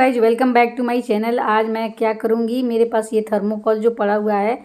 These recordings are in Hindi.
Guys, welcome back to my channel. आज मैं क्या करूँगी, मेरे पास ये थर्मोकॉल जो पड़ा हुआ है,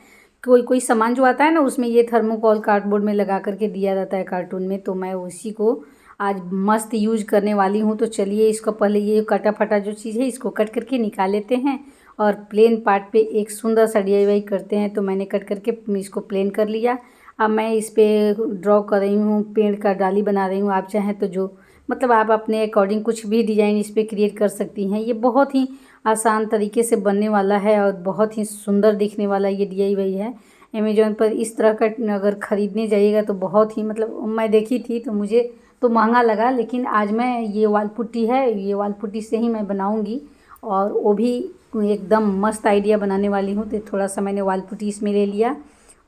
कोई सामान जो आता है ना उसमें ये थर्मोकॉल कार्डबोर्ड में लगा करके दिया जाता है कार्टून में, तो मैं उसी को आज मस्त यूज करने वाली हूँ। तो चलिए इसको पहले ये कटा फटा जो चीज़ है इसको कट करके निकाल लेते हैं और प्लेन पार्ट पे एक सुंदर सा DIY करते हैं। तो मैंने कट करके इसको प्लेन कर लिया। अब मैं इस पर ड्रॉ कर रही हूँ, पेड़ का डाली बना रही हूँ। आप चाहें तो जो मतलब आप अपने अकॉर्डिंग कुछ भी डिज़ाइन इस पर क्रिएट कर सकती हैं। ये बहुत ही आसान तरीके से बनने वाला है और बहुत ही सुंदर दिखने वाला ये DIY है। अमेज़ॉन पर इस तरह का अगर ख़रीदने जाइएगा तो बहुत ही मतलब मैं देखी थी तो मुझे तो महंगा लगा, लेकिन आज मैं ये वाल पुट्टी है, ये वाल पुट्टी से ही मैं बनाऊंगी और वो भी एकदम मस्त आइडिया बनाने वाली हूँ। तो थोड़ा सा मैंने वाल पुट्टी इसमें ले लिया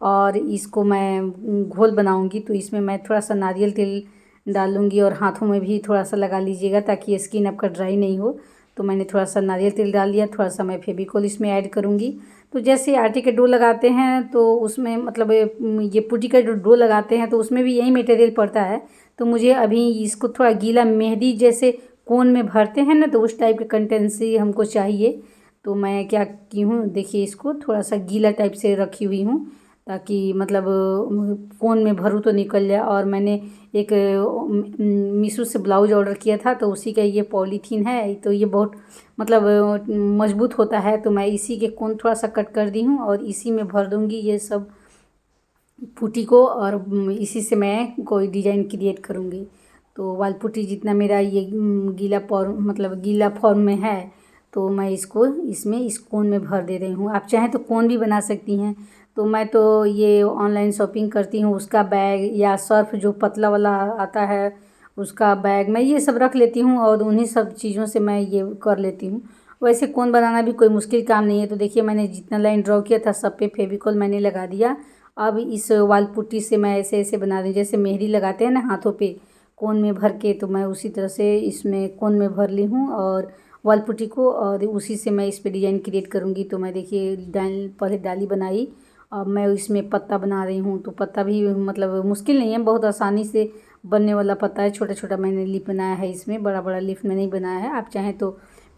और इसको मैं घोल बनाऊंगी। तो इसमें मैं थोड़ा सा नारियल तेल डालूंगी और हाथों में भी थोड़ा सा लगा लीजिएगा ताकि स्किन आपका ड्राई नहीं हो। तो मैंने थोड़ा सा नारियल तेल डाल लिया, थोड़ा सा मैं फेविकोल इसमें ऐड करूँगी। तो जैसे आटे के डो लगाते हैं तो उसमें मतलब ये पुट्टी का जो डो लगाते हैं तो उसमें भी यही मटेरियल पड़ता है। तो मुझे अभी इसको थोड़ा गीला मेहंदी जैसे कोन में भरते हैं ना, तो उस टाइप के कंटेंसी हमको चाहिए। तो मैं क्या की हूँ, देखिए इसको थोड़ा सा गीला टाइप से रखी हुई हूँ ताकि मतलब कोन में भरूँ तो निकल जाए। और मैंने एक मीशो से ब्लाउज ऑर्डर किया था तो उसी का ये पॉलीथीन है, तो ये बहुत मतलब मजबूत होता है। तो मैं इसी के कोन थोड़ा सा कट कर दी हूँ और इसी में भर दूँगी ये सब पुट्टी को और इसी से मैं कोई डिज़ाइन क्रिएट करूँगी। तो वाल पुट्टी जितना मेरा ये गीला गीला फॉर्म में है तो मैं इसको इसमें इस कोन में भर दे रही हूँ। आप चाहें तो कोन भी बना सकती हैं। तो मैं तो ये ऑनलाइन शॉपिंग करती हूँ, उसका बैग या सर्फ जो पतला वाला आता है उसका बैग मैं ये सब रख लेती हूँ और उन्हीं सब चीज़ों से मैं ये कर लेती हूँ। वैसे कोन बनाना भी कोई मुश्किल काम नहीं है। तो देखिए मैंने जितना लाइन ड्रॉ किया था सब पे फेविकोल मैंने लगा दिया। अब इस वाल पुट्टी से मैं ऐसे ऐसे बना रही हूँ, जैसे मेहंदी लगाते हैं ना हाथों पे कोन में भर के, तो मैं उसी तरह से इसमें कोन में भर ली हूँ और वाल पुट्टी को, और उसी से मैं इस पर डिज़ाइन क्रिएट करूँगी। तो मैं देखिए पहले डाली बनाई, अब मैं इसमें पत्ता बना रही हूँ। तो पत्ता भी मतलब मुश्किल नहीं है, बहुत आसानी से बनने वाला पत्ता है। छोटा छोटा मैंने लीफ बनाया है, इसमें बड़ा बड़ा लीफ में नहीं बनाया है। आप चाहें तो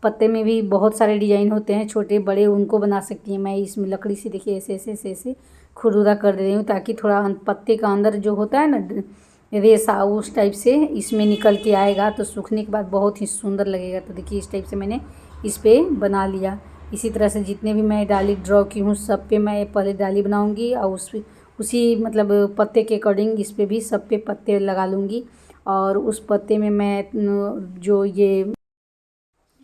पत्ते में भी बहुत सारे डिज़ाइन होते हैं छोटे बड़े, उनको बना सकती हैं। मैं इसमें लकड़ी से देखिए ऐसे ऐसे ऐसे ऐसे खुरदुरा कर दे रही हूँ ताकि थोड़ा पत्ते का अंदर जो होता है ना रेशा उस टाइप से इसमें निकल के आएगा, तो सूखने के बाद बहुत ही सुंदर लगेगा। तो देखिए इस टाइप से मैंने इस पर बना लिया। इसी तरह से जितने भी मैं डाली ड्रॉ की हूँ सब पे मैं पहले डाली बनाऊँगी और उसी मतलब पत्ते के अकॉर्डिंग इस पर भी सब पे पत्ते लगा लूँगी। और उस पत्ते में मैं जो ये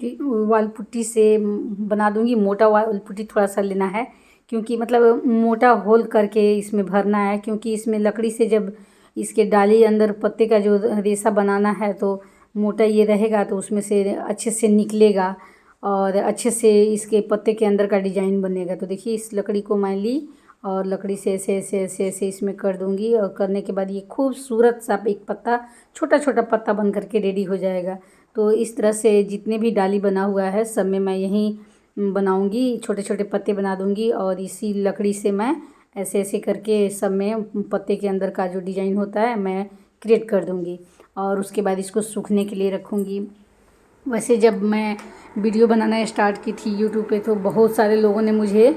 वाल पुट्टी से बना दूँगी। मोटा वाल पुट्टी थोड़ा सा लेना है क्योंकि मतलब मोटा होल करके इसमें भरना है, क्योंकि इसमें लकड़ी से जब इसके डाली अंदर पत्ते का जो रेशा बनाना है तो मोटा ये रहेगा तो उसमें से अच्छे से निकलेगा और अच्छे से इसके पत्ते के अंदर का डिज़ाइन बनेगा। तो देखिए इस लकड़ी को मैं ली और लकड़ी से ऐसे ऐसे ऐसे ऐसे इसमें कर दूँगी और करने के बाद ये खूबसूरत सा एक पत्ता छोटा छोटा पत्ता बन करके रेडी हो जाएगा। तो इस तरह से जितने भी डाली बना हुआ है सब में मैं यहीं बनाऊंगी, छोटे छोटे पत्ते बना दूंगी और इसी लकड़ी से मैं ऐसे ऐसे करके सब में पत्ते के अंदर का जो डिज़ाइन होता है मैं क्रिएट कर दूंगी और उसके बाद इसको सूखने के लिए रखूंगी। वैसे जब मैं वीडियो बनाना स्टार्ट की थी यूट्यूब पे तो बहुत सारे लोगों ने मुझे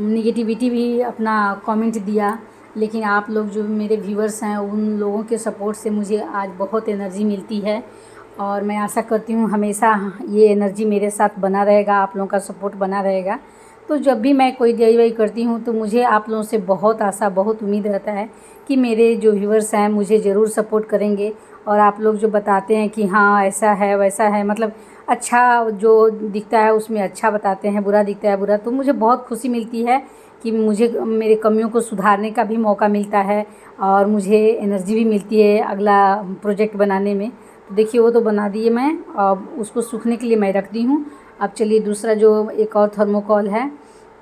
निगेटिविटी भी अपना कमेंट दिया, लेकिन आप लोग जो मेरे व्यूअर्स हैं उन लोगों के सपोर्ट से मुझे आज बहुत एनर्जी मिलती है और मैं आशा करती हूँ हमेशा ये एनर्जी मेरे साथ बना रहेगा, आप लोगों का सपोर्ट बना रहेगा। तो जब भी मैं कोई DIY करती हूँ तो मुझे आप लोगों से बहुत आशा बहुत उम्मीद रहता है कि मेरे जो व्यूअर्स हैं मुझे ज़रूर सपोर्ट करेंगे और आप लोग जो बताते हैं कि हाँ ऐसा है वैसा है, मतलब अच्छा जो दिखता है उसमें अच्छा बताते हैं, बुरा दिखता है बुरा, तो मुझे बहुत खुशी मिलती है कि मुझे मेरे कमियों को सुधारने का भी मौका मिलता है और मुझे एनर्जी भी मिलती है अगला प्रोजेक्ट बनाने में। तो देखिए वो तो बना दिए मैं, अब उसको सूखने के लिए मैं रख दी हूँ। अब चलिए दूसरा जो एक और थर्मोकॉल है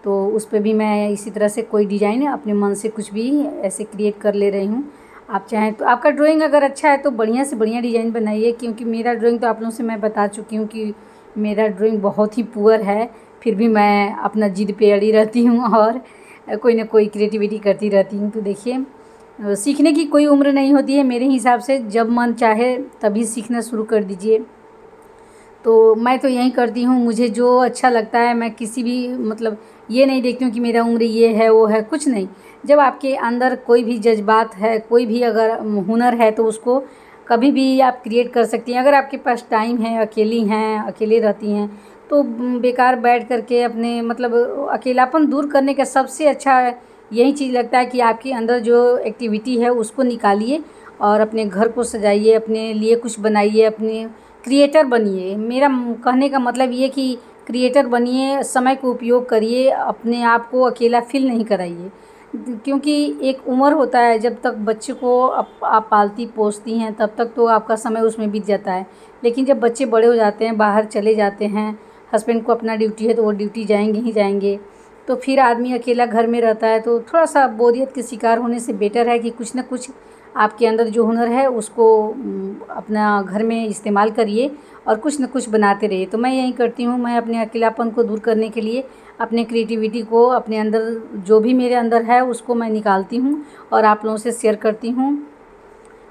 तो उस पर भी मैं इसी तरह से कोई डिज़ाइन अपने मन से कुछ भी ऐसे क्रिएट कर ले रही हूँ। आप चाहें तो आपका ड्राइंग अगर अच्छा है तो बढ़िया से बढ़िया डिज़ाइन बनाइए, क्योंकि मेरा ड्राइंग तो आप लोगों से मैं बता चुकी हूँ कि मेरा ड्राइंग बहुत ही पुअर है, फिर भी मैं अपना जिद पे अड़ी रहती हूँ और कोई ना कोई क्रिएटिविटी करती रहती हूँ। तो देखिए सीखने की कोई उम्र नहीं होती है मेरे हिसाब से, जब मन चाहे तभी सीखना शुरू कर दीजिए। तो मैं तो यही करती हूँ, मुझे जो अच्छा लगता है मैं किसी भी मतलब ये नहीं देखती हूँ कि मेरा उम्र ये है वो है, कुछ नहीं। जब आपके अंदर कोई भी जज्बात है, कोई भी अगर हुनर है तो उसको कभी भी आप क्रिएट कर सकती हैं। अगर आपके पास टाइम है, अकेली हैं, अकेले रहती हैं, तो बेकार बैठ कर के अपने मतलब अकेलापन दूर करने का सबसे अच्छा यही चीज़ लगता है कि आपके अंदर जो एक्टिविटी है उसको निकालिए और अपने घर को सजाइए, अपने लिए कुछ बनाइए, अपने क्रिएटर बनिए। मेरा कहने का मतलब ये कि क्रिएटर बनिए, समय को उपयोग करिए, अपने आप को अकेला फ़ील नहीं कराइए। क्योंकि एक उम्र होता है जब तक बच्चे को आप पालती पोसती हैं तब तक तो आपका समय उसमें बीत जाता है। लेकिन जब बच्चे बड़े हो जाते हैं, बाहर चले जाते हैं, हस्बैंड को अपना ड्यूटी है तो वो ड्यूटी जाएंगे ही जाएंगे, तो फिर आदमी अकेला घर में रहता है। तो थोड़ा सा बोरियत के शिकार होने से बेटर है कि कुछ ना कुछ आपके अंदर जो हुनर है उसको अपना घर में इस्तेमाल करिए और कुछ न कुछ बनाते रहिए। तो मैं यही करती हूँ, मैं अपने अकेलापन को दूर करने के लिए अपने क्रिएटिविटी को अपने अंदर जो भी मेरे अंदर है उसको मैं निकालती हूँ और आप लोगों से शेयर करती हूँ।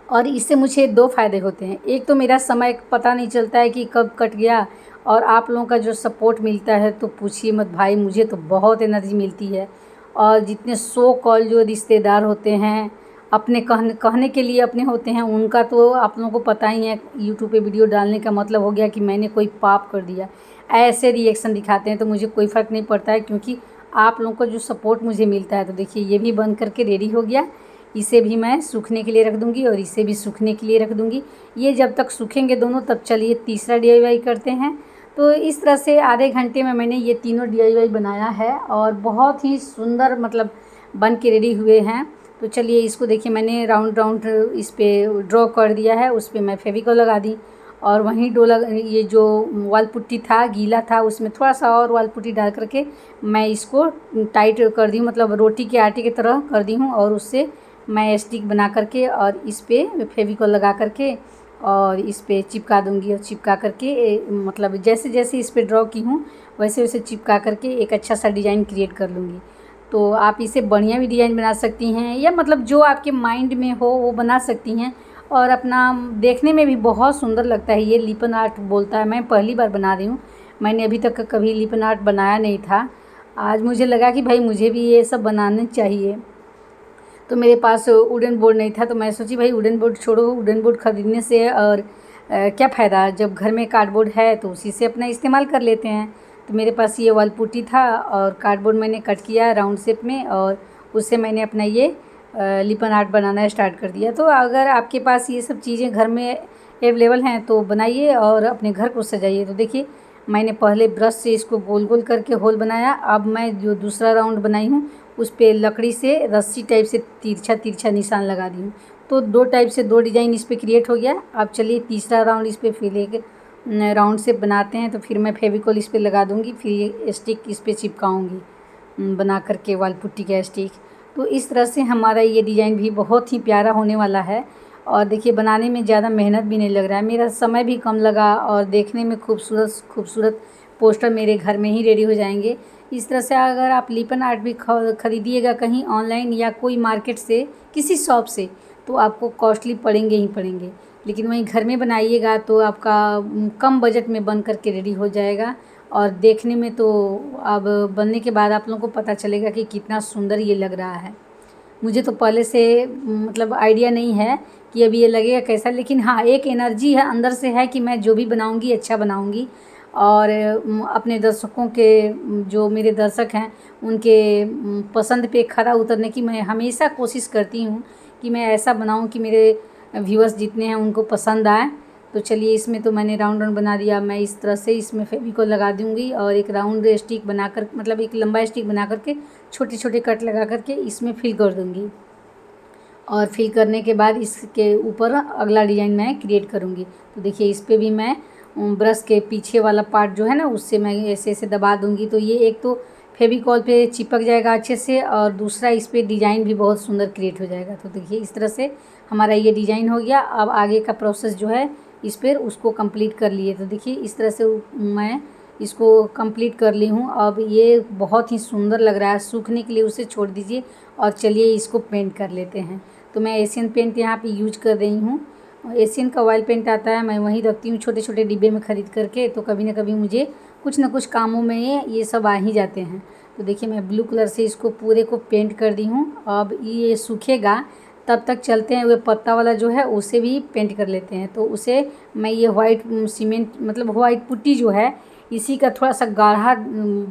और इससे मुझे 2 फ़ायदे होते हैं। एक तो मेरा समय पता नहीं चलता है कि कब कट गया, और आप लोगों का जो सपोर्ट मिलता है तो पूछिए मत भाई, मुझे तो बहुत एनर्जी मिलती है। और जितने सो कॉल जो रिश्तेदार होते हैं, अपने कहने के लिए अपने होते हैं, उनका तो आप लोगों को पता ही है, यूट्यूब पे वीडियो डालने का मतलब हो गया कि मैंने कोई पाप कर दिया। ऐसे रिएक्शन दिखाते हैं तो मुझे कोई फ़र्क नहीं पड़ता है, क्योंकि आप लोगों का जो सपोर्ट मुझे मिलता है। तो देखिए ये भी बन कर के रेडी हो गया। इसे भी मैं सूखने के लिए रख दूँगी और इसे भी सूखने के लिए रख दूँगी। ये जब तक सूखेंगे दोनों तब चलिए तीसरा डीआईवाई करते हैं। तो इस तरह से आधे घंटे में मैंने ये तीनों डीआईवाई बनाया है और बहुत ही सुंदर मतलब बन के रेडी हुए हैं। तो चलिए इसको देखिए, मैंने राउंड राउंड इस पे ड्रॉ कर दिया है, उस पे मैं फेविकोल लगा दी और वहीं ये जो वॉल पुट्टी था गीला था उसमें थोड़ा सा और वॉल पुट्टी डाल करके मैं इसको टाइट कर दी हूँ, मतलब रोटी के आटे की तरह कर दी हूँ। और उससे मैं स्टिक बना करके और इस पे फेविकोल लगा करके और इस पे चिपका दूंगी और चिपका करके मतलब जैसे जैसे इस पे ड्रॉ की हूँ वैसे वैसे चिपका करके एक अच्छा सा डिज़ाइन क्रिएट कर लूँगी। तो आप इसे बढ़िया भी डिज़ाइन बना सकती हैं, या मतलब जो आपके माइंड में हो वो बना सकती हैं। और अपना देखने में भी बहुत सुंदर लगता है। ये लिपन आर्ट बोलता है, मैं पहली बार बना रही हूँ, मैंने अभी तक कभी लिपन आर्ट बनाया नहीं था। आज मुझे लगा कि भाई मुझे भी ये सब बनाने चाहिए। तो मेरे पास वुडन बोर्ड नहीं था, तो मैं सोची भाई वुडन बोर्ड छोड़ो, वुडन बोर्ड ख़रीदने से और क्या फ़ायदा, जब घर में कार्डबोर्ड है तो उसी से अपना इस्तेमाल कर लेते हैं। तो मेरे पास ये वॉल पुट्टी था और कार्डबोर्ड मैंने कट किया राउंड शेप में और उससे मैंने अपना ये लिपन आर्ट बनाना स्टार्ट कर दिया। तो अगर आपके पास ये सब चीज़ें घर में अवेलेबल हैं तो बनाइए और अपने घर को सजाइए। तो देखिए मैंने पहले ब्रश से इसको गोल गोल करके होल बनाया। अब मैं जो दूसरा राउंड बनाई हूँ उस पे लकड़ी से रस्सी टाइप से तिरछा तिरछा निशान लगा दी हूँ। तो 2 टाइप से 2 डिज़ाइन इस पे क्रिएट हो गया। अब चलिए तीसरा राउंड इस पे फिर एक राउंड से बनाते हैं। तो फिर मैं फेविकोल इस पे लगा दूँगी, फिर ये स्टिक इस पे चिपकाऊँगी बना करके वॉल पुट्टी का स्टिक। तो इस तरह से हमारा ये डिज़ाइन भी बहुत ही प्यारा होने वाला है। और देखिए बनाने में ज़्यादा मेहनत भी नहीं लग रहा है, मेरा समय भी कम लगा और देखने में खूबसूरत खूबसूरत पोस्टर मेरे घर में ही रेडी हो जाएंगे। इस तरह से अगर आप लिपन आर्ट भी खरीदिएगा कहीं ऑनलाइन या कोई मार्केट से किसी शॉप से, तो आपको कॉस्टली पड़ेंगे ही पड़ेंगे। लेकिन वहीं घर में बनाइएगा तो आपका कम बजट में बन करके रेडी हो जाएगा। और देखने में तो अब बनने के बाद आप लोगों को पता चलेगा कि कितना सुंदर ये लग रहा है। मुझे तो पहले से मतलब आइडिया नहीं है कि अभी ये लगेगा कैसा, लेकिन हाँ एक एनर्जी है अंदर से है कि मैं जो भी बनाऊंगी अच्छा बनाऊंगी। और अपने दर्शकों के जो मेरे दर्शक हैं उनके पसंद पे खरा उतरने की मैं हमेशा कोशिश करती हूँ कि मैं ऐसा बनाऊँ कि मेरे व्यूअर्स जितने हैं उनको पसंद आए। तो चलिए इसमें तो मैंने राउंड राउंड बना दिया। मैं इस तरह से इसमें फेविकोल लगा दूँगी और एक राउंड स्टिक बनाकर मतलब एक लंबा स्टिक बना करके छोटे छोटे कट लगा करके इसमें फिल कर दूँगी। और फिल करने के बाद इसके ऊपर अगला डिज़ाइन मैं क्रिएट करूँगी। तो देखिए इस पे भी मैं ब्रश के पीछे वाला पार्ट जो है ना उससे मैं ऐसे ऐसे दबा दूँगी। तो ये एक तो फेविकॉल पे चिपक जाएगा अच्छे से और दूसरा इस पे डिज़ाइन भी बहुत सुंदर क्रिएट हो जाएगा। तो देखिए इस तरह से हमारा ये डिज़ाइन हो गया। अब आगे का प्रोसेस जो है इस पर उसको कंप्लीट कर लिए। तो देखिए इस तरह से मैं इसको कंप्लीट कर ली हूँ। अब ये बहुत ही सुंदर लग रहा है, सूखने के लिए उसे छोड़ दीजिए और चलिए इसको पेंट कर लेते हैं। तो मैं एशियन पेंट यहाँ पे यूज कर रही हूँ एशियन का ऑयल पेंट आता है, मैं वहीं रखती हूँ छोटे छोटे डिब्बे में ख़रीद करके। तो कभी ना कभी मुझे कुछ ना कुछ कामों में ये सब आ ही जाते हैं। तो देखिए मैं ब्लू कलर से इसको पूरे को पेंट कर दी हूँ। अब ये सूखेगा तब तक चलते हैं, वो पत्ता वाला जो है उसे भी पेंट कर लेते हैं। तो उसे मैं ये वाइट सीमेंट मतलब वाइट पुट्टी जो है इसी का थोड़ा सा गाढ़ा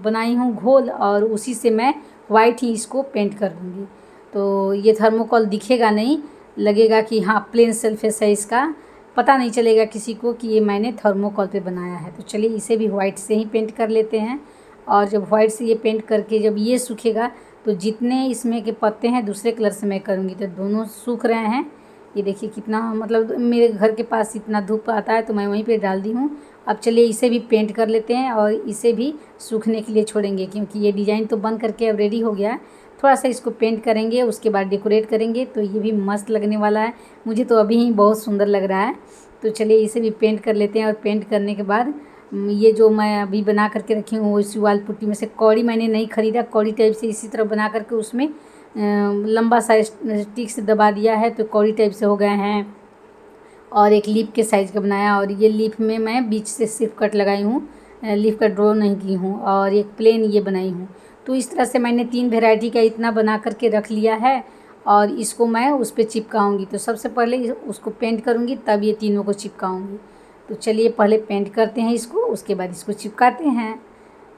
बनाई हूँ घोल, और उसी से मैं वाइट ही इसको पेंट कर दूँगी। तो ये थर्मोकॉल दिखेगा नहीं, लगेगा कि हाँ प्लेन सरफेस है, इसका पता नहीं चलेगा किसी को कि ये मैंने थर्मोकॉल पे बनाया है। तो चलिए इसे भी वाइट से ही पेंट कर लेते हैं। और जब वाइट से ये पेंट करके जब ये सूखेगा तो जितने इसमें के पत्ते हैं दूसरे कलर से मैं करूँगी। तो दोनों सूख रहे हैं, ये देखिए कितना मतलब मेरे घर के पास इतना धूप आता है तो मैं वहीं पे डाल दी हूँ। अब चलिए इसे भी पेंट कर लेते हैं और इसे भी सूखने के लिए छोड़ेंगे, क्योंकि ये डिज़ाइन तो बन करके अब रेडी हो गया है। थोड़ा सा इसको पेंट करेंगे, उसके बाद डेकोरेट करेंगे तो ये भी मस्त लगने वाला है। मुझे तो अभी ही बहुत सुंदर लग रहा है। तो चलिए इसे भी पेंट कर लेते हैं। और पेंट करने के बाद ये जो मैं अभी बना करके रखी हूँ इसी वाल पुट्टी में से कौड़ी मैंने नहीं ख़रीदा, कौड़ी टाइप से इसी तरह बना करके उसमें लंबा सा स्टिक से दबा दिया है तो कौड़ी टाइप से हो गए हैं। और एक लीफ के साइज़ का बनाया, और ये लीफ में मैं बीच से सिर्फ कट लगाई हूँ, लीफ का ड्रॉ नहीं की हूँ। और एक प्लेन ये बनाई हूँ। तो इस तरह से मैंने 3 वैरायटी का इतना बना करके रख लिया है। और इसको मैं उस पर चिपकाऊँगी। तो सबसे पहले उसको पेंट करूँगी तब ये तीनों को चिपकाऊँगी। तो चलिए पहले पेंट करते हैं इसको, उसके बाद इसको चिपकाते हैं।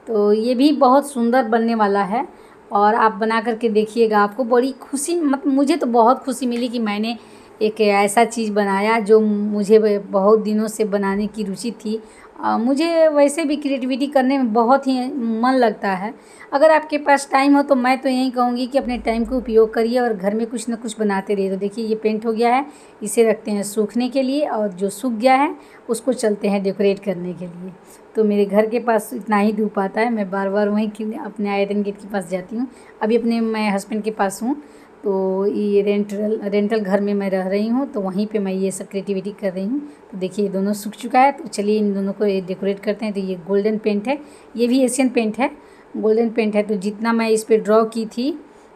तो ये भी बहुत सुंदर बनने वाला है और आप बना करके देखिएगा, आपको बड़ी खुशी मतलब मुझे तो बहुत खुशी मिली कि मैंने एक ऐसा चीज़ बनाया जो मुझे बहुत दिनों से बनाने की रुचि थी। मुझे वैसे भी क्रिएटिविटी करने में बहुत ही मन लगता है। अगर आपके पास टाइम हो तो मैं तो यही कहूँगी कि अपने टाइम को उपयोग करिए और घर में कुछ ना कुछ बनाते रहिए। तो देखिए ये पेंट हो गया है, इसे रखते हैं सूखने के लिए, और जो सूख गया है उसको चलते हैं डेकोरेट करने के लिए। तो मेरे घर के पास इतना ही धूप आता है, मैं बार बार वहीं अपने आयरन गेट के पास जाती हूँ। अभी अपने मैं हस्बैंड के पास हूँ, तो ये रेंटल घर में मैं रह रही हूँ, तो वहीं पे मैं ये सब क्रिएटिविटी कर रही हूँ। तो देखिए ये दोनों सूख चुका है। तो चलिए इन दोनों को डेकोरेट करते हैं। तो ये गोल्डन पेंट है, ये भी एशियन पेंट है, गोल्डन पेंट है। तो जितना मैं इस पर ड्रॉ की थी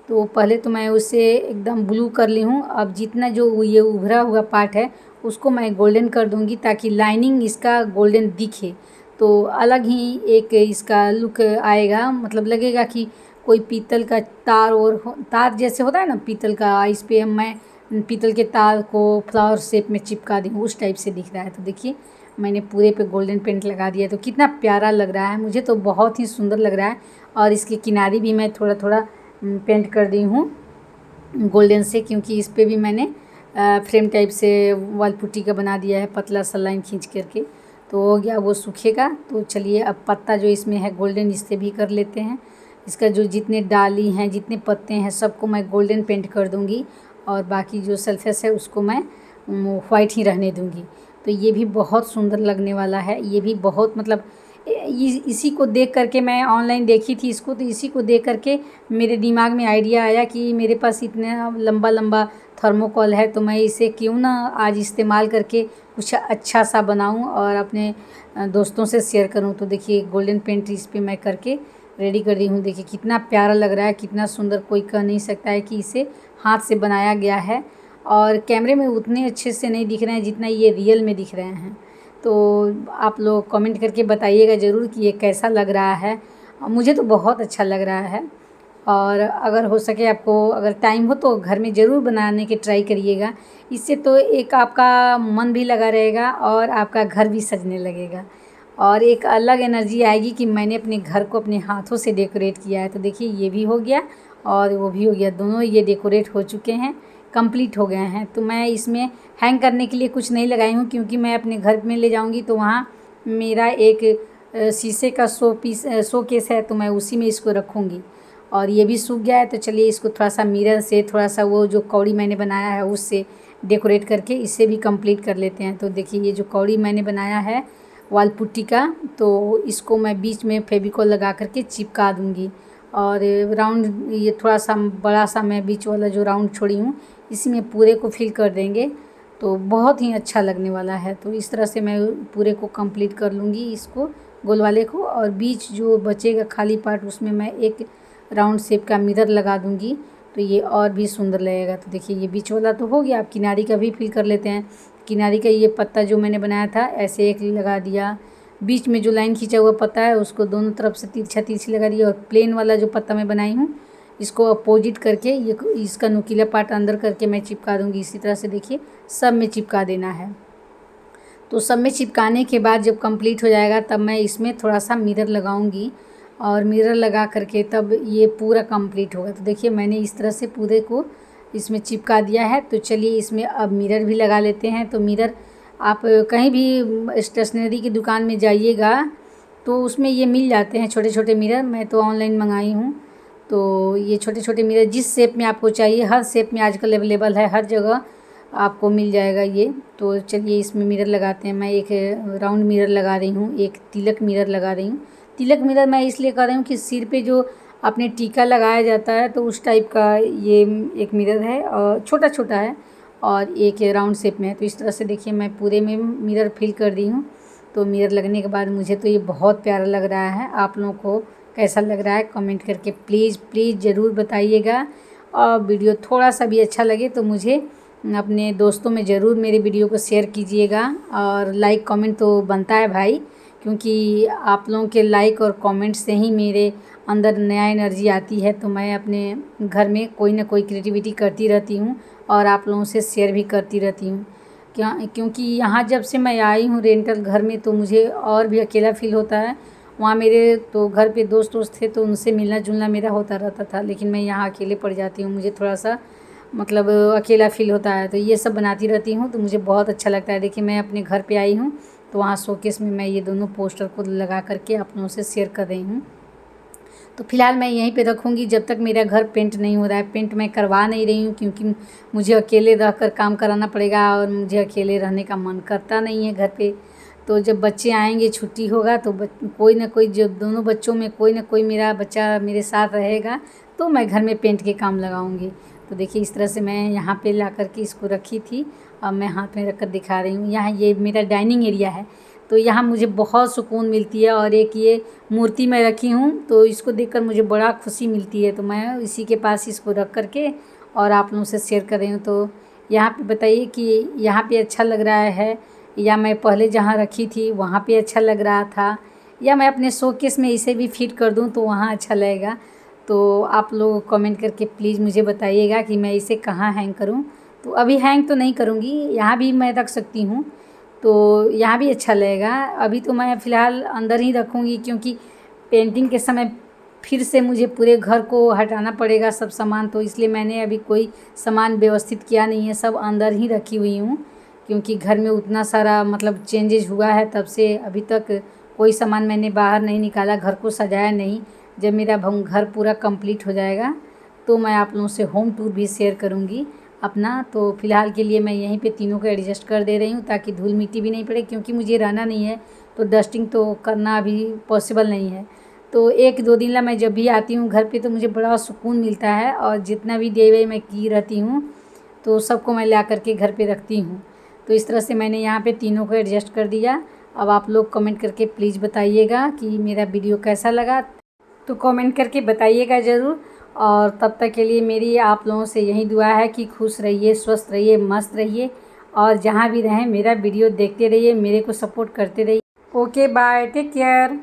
तो पहले तो मैं उसे एकदम ब्लू कर ली हूँ। अब जितना जो ये उभरा हुआ पार्ट है उसको मैं गोल्डन कर दूँगी ताकि लाइनिंग इसका गोल्डन दिखे, तो अलग ही एक इसका लुक आएगा। मतलब लगेगा कि कोई पीतल का तार और तार जैसे होता है ना पीतल का, इस पे मैं पीतल के तार को फ्लावर शेप में चिपका दी हूँ, उस टाइप से दिख रहा है। तो देखिए मैंने पूरे पे गोल्डन पेंट लगा दिया, तो कितना प्यारा लग रहा है, मुझे तो बहुत ही सुंदर लग रहा है। और इसके किनारे भी मैं थोड़ा थोड़ा पेंट कर दी हूँ गोल्डन से, क्योंकि इस पर भी मैंने फ्रेम टाइप से वॉल पुट्टी का बना दिया है, पतला सा लाइन खींच करके। तो हो गया, वो सूखेगा। तो चलिए अब पत्ता जो इसमें है गोल्डन, इससे भी कर लेते हैं। इसका जो जितने डाली हैं जितने पत्ते हैं सबको मैं गोल्डन पेंट कर दूंगी, और बाकी जो सरफेस है उसको मैं वाइट ही रहने दूंगी। तो ये भी बहुत सुंदर लगने वाला है। ये भी बहुत मतलब इसी को देख करके मैं ऑनलाइन देखी थी इसको, तो इसी को देख करके मेरे दिमाग में आइडिया आया कि मेरे पास इतना लंबा लंबा थर्मोकॉल है, तो मैं इसे क्यों ना आज इस्तेमाल करके कुछ अच्छा सा बनाऊं और अपने दोस्तों से शेयर करूं। तो देखिए गोल्डन पेंट इस पर मैं करके रेडी कर दी हूँ। देखिए कितना प्यारा लग रहा है, कितना सुंदर, कोई कह नहीं सकता है कि इसे हाथ से बनाया गया है। और कैमरे में उतने अच्छे से नहीं दिख रहे हैं जितना ये रियल में दिख रहे हैं। तो आप लोग कमेंट करके बताइएगा ज़रूर कि ये कैसा लग रहा है। मुझे तो बहुत अच्छा लग रहा है। और अगर हो सके आपको अगर टाइम हो तो घर में ज़रूर बनाने की ट्राई करिएगा। इससे तो एक आपका मन भी लगा रहेगा और आपका घर भी सजने लगेगा, और एक अलग एनर्जी आएगी कि मैंने अपने घर को अपने हाथों से डेकोरेट किया है। तो देखिए ये भी हो गया और वो भी हो गया, दोनों ये डेकोरेट हो चुके हैं, कंप्लीट हो गए हैं। तो मैं इसमें हैंग करने के लिए कुछ नहीं लगाई हूँ, क्योंकि मैं अपने घर में ले जाऊँगी तो वहाँ मेरा एक शीशे का शो केस है, तो मैं उसी में इसको रखूँगी। और ये भी सूख गया है। तो चलिए इसको थोड़ा सा मिरर से, थोड़ा सा वो जो कौड़ी मैंने बनाया है उससे डेकोरेट करके इसे भी कंप्लीट कर लेते हैं। तो देखिए ये जो कौड़ी मैंने बनाया है वाल पुट्टी का, तो इसको मैं बीच में फेविकॉल लगा करके चिपका दूंगी। और राउंड ये थोड़ा सा बड़ा सा मैं बीच वाला जो राउंड छोड़ी हूँ इसी में पूरे को फिल कर देंगे, तो बहुत ही अच्छा लगने वाला है। तो इस तरह से मैं पूरे को कंप्लीट कर लूँगी इसको, गोल वाले को, और बीच जो बचेगा खाली पार्ट उसमें मैं एक राउंड शेप का मिरर लगा दूंगी, तो ये और भी सुंदर लगेगा। तो देखिए ये बीच वाला तो हो गया, अब किनारी का भी फिल कर लेते हैं। किनारे का ये पत्ता जो मैंने बनाया था ऐसे एक लगा दिया। बीच में जो लाइन खींचा हुआ पत्ता है उसको दोनों तरफ से तिरछा तिरछी लगा दिया। और प्लेन वाला जो पत्ता मैं बनाई हूँ इसको अपोजिट करके ये इसका नुकीला पार्ट अंदर करके मैं चिपका दूँगी। इसी तरह से देखिए सब में चिपका देना है। तो सब में चिपकाने के बाद जब कंप्लीट हो जाएगा तब मैं इसमें थोड़ा सा मिरर लगाऊंगी और मिरर लगा करके तब ये पूरा कंप्लीट होगा। तो देखिए मैंने इस तरह से पूरे को इसमें चिपका दिया है। तो चलिए इसमें अब मिरर भी लगा लेते हैं। तो मिरर आप कहीं भी स्टेशनरी की दुकान में जाइएगा तो उसमें ये मिल जाते हैं छोटे छोटे मिरर। मैं तो ऑनलाइन मंगाई हूँ। तो ये छोटे छोटे मिरर जिस शेप में आपको चाहिए, हर शेप में आजकल अवेलेबल है, हर जगह आपको मिल जाएगा ये। तो चलिए इसमें मिरर लगाते हैं। मैं एक राउंड मिरर लगा रही हूँ, एक तिलक मिरर लगा रही हूँ। तिलक मिरर मैं इसलिए कर रही हूँ कि सिर पे जो अपने टीका लगाया जाता है तो उस टाइप का ये एक मिरर है और छोटा छोटा है और एक राउंड शेप में है। तो इस तरह से देखिए मैं पूरे में मिरर फिल कर दी हूँ। तो मिरर लगने के बाद मुझे तो ये बहुत प्यारा लग रहा है। आप लोगों को कैसा लग रहा है कमेंट करके प्लीज़ प्लीज़ ज़रूर बताइएगा। और वीडियो थोड़ा सा भी अच्छा लगे तो मुझे अपने दोस्तों में ज़रूर मेरे वीडियो को शेयर कीजिएगा। और लाइक कमेंट तो बनता है भाई, क्योंकि आप लोगों के लाइक और कमेंट से ही मेरे अंदर नया एनर्जी आती है। तो मैं अपने घर में कोई ना कोई क्रिएटिविटी करती रहती हूँ और आप लोगों से शेयर भी करती रहती हूँ। क्योंकि यहाँ जब से मैं आई हूँ रेंटल घर में तो मुझे और भी अकेला फील होता है। वहाँ मेरे तो घर पे दोस्त थे तो उनसे मिलना जुलना मेरा होता रहता था, लेकिन मैं यहाँ अकेले पड़ जाती हूँ। मुझे थोड़ा सा मतलब अकेला फील होता है। तो ये सब बनाती रहती हूँ तो मुझे बहुत अच्छा लगता है। देखिए मैं अपने घर पे आई हूँ तो वहाँ शोकेस में मैं ये दोनों पोस्टर को लगा करके आप लोगों से शेयर कर रही हूँ। तो फ़िलहाल मैं यहीं पे रखूँगी जब तक मेरा घर पेंट नहीं हो रहा है। पेंट मैं करवा नहीं रही हूँ क्योंकि मुझे अकेले रह कर काम कराना पड़ेगा और मुझे अकेले रहने का मन करता नहीं है घर पे। तो जब बच्चे आएंगे छुट्टी होगा तो कोई ना कोई, जब दोनों बच्चों में कोई ना कोई मेरा बच्चा मेरे साथ रहेगा तो मैं घर में पेंट के काम लगाऊंगी। तो देखिए इस तरह से मैं यहाँ पे ला करके इसको रखी थी। अब मैं हाथ में रख कर दिखा रही हूँ। यहाँ ये मेरा डाइनिंग एरिया है तो यहाँ मुझे बहुत सुकून मिलती है। और एक ये मूर्ति मैं रखी हूँ तो इसको देखकर मुझे बड़ा खुशी मिलती है। तो मैं इसी के पास इसको रख करके और आप लोगों से शेयर कर रही हूँ। तो यहाँ पे बताइए कि यहाँ पे अच्छा लग रहा है या मैं पहले जहाँ रखी थी वहाँ पे अच्छा लग रहा था, या मैं अपने शोकेस में इसे भी फिट कर दूँ तो वहाँ अच्छा लगेगा। तो आप लोग कमेंट करके प्लीज़ मुझे बताइएगा कि मैं इसे कहाँ हैंग करूँ। तो अभी हैंग तो नहीं करूँगी, यहाँ भी मैं रख सकती हूँ तो यहाँ भी अच्छा लगेगा। अभी तो मैं फ़िलहाल अंदर ही रखूँगी क्योंकि पेंटिंग के समय फिर से मुझे पूरे घर को हटाना पड़ेगा सब सामान। तो इसलिए मैंने अभी कोई सामान व्यवस्थित किया नहीं है, सब अंदर ही रखी हुई हूँ। क्योंकि घर में उतना सारा मतलब चेंजेज हुआ है तब से अभी तक कोई सामान मैंने बाहर नहीं निकाला, घर को सजाया नहीं। जब मेरा घर पूरा कंप्लीट हो जाएगा तो मैं आप लोगों से होम टूर भी शेयर करूँगी अपना। तो फ़िलहाल के लिए मैं यहीं पे तीनों को एडजस्ट कर दे रही हूँ ताकि धूल मिट्टी भी नहीं पड़े, क्योंकि मुझे रहना नहीं है तो डस्टिंग तो करना अभी पॉसिबल नहीं है। तो 1-2 दिन ला मैं जब भी आती हूँ घर पे तो मुझे बड़ा सुकून मिलता है। और जितना भी DIY मैं की रहती हूँ तो सबको मैं ला करके घर पे रखती हूँ। तो इस तरह से मैंने यहाँ पे तीनों को एडजस्ट कर दिया। अब आप लोग कमेंट करके प्लीज़ बताइएगा कि मेरा वीडियो कैसा लगा। तो कमेंट करके बताइएगा ज़रूर। और तब तक के लिए मेरी आप लोगों से यही दुआ है कि खुश रहिए, स्वस्थ रहिए, मस्त रहिए और जहाँ भी रहें मेरा वीडियो देखते रहिए, मेरे को सपोर्ट करते रहिए। Okay bye, take care.